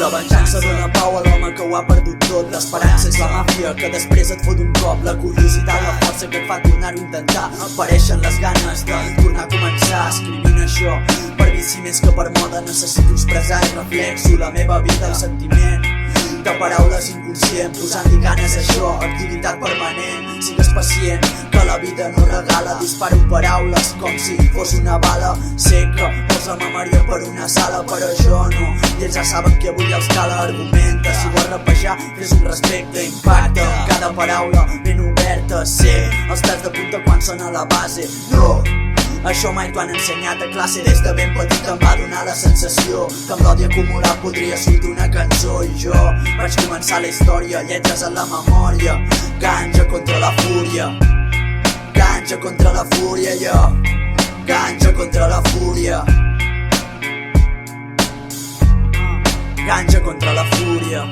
La venjança dona pau a l'home que ho ha perdut tot. L'esperança és la màfia que després et fot un cop. La curiositat, la força que et fa tornar-ho a intentar. Apareixen les ganes de tornar a començar escrivint això. Per vici més que per moda necessito expressar i reflexo la meva vida, el sentiment de paraules inconscient, posant-hi ganes a això. Activitat permanent, sigues pacient, que la vida no regala. Disparo paraules com si fos una bala. Sé que vols la memòria per una sala, però jo no, i ells ja saben que avui els cala. Argumenta, si vols rapejar, fes un respecte, impacte cada paraula ben oberta. Sé els pèls de punta quan sona la base. No, això mai t'ho han ensenyat a classe. Des de ben petit em va donar la sensació que amb l'odi acumulat podria sortir una cançó. I jo vaig començar la història, lletres en la memòria. Ganja contra la fúria, ganja contra la fúria, jo. Ganja contra la fúria, ganja contra la fúria.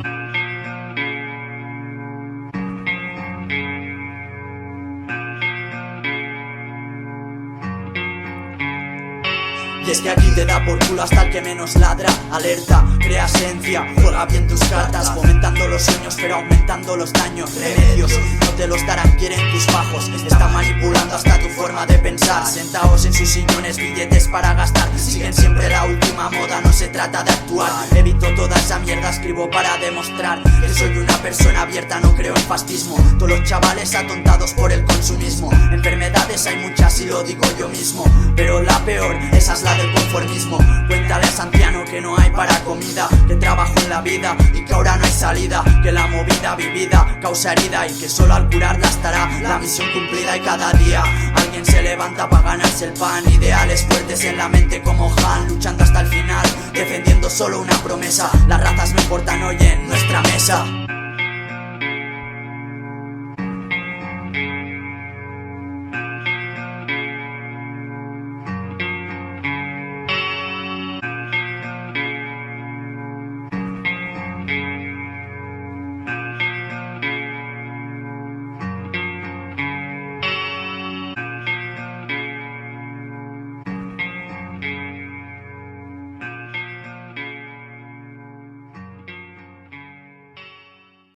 Y es que aquí te da por culo hasta el que menos ladra. Alerta, crea esencia, juega bien tus cartas, fomentando los sueños pero aumentando los daños. Remedios no te los darán, quieren tus bajos. Están manipulando hasta tu forma de pensar. Sentaos en sus sillones, billetes para gastar. Siguen siempre la última moda, no se trata de actuar. Evito toda esa mierda, escribo para demostrar que soy una persona abierta, no creo en fascismo. Todos los chavales atontados por el consumismo. Enfermedades hay muchas y lo digo yo mismo, pero la peor, esa es la del conformismo. Cuéntale a Santiano que no hay para comida, que trabajo en la vida y que ahora no hay salida, que la movida vivida causa herida y que solo al curarla estará la misión cumplida. Y cada día alguien se levanta para ganarse el pan. Ideales fuertes en la mente como Han, luchando hasta el final, defendiendo solo una promesa. Las razas no importan hoy en nuestra mesa.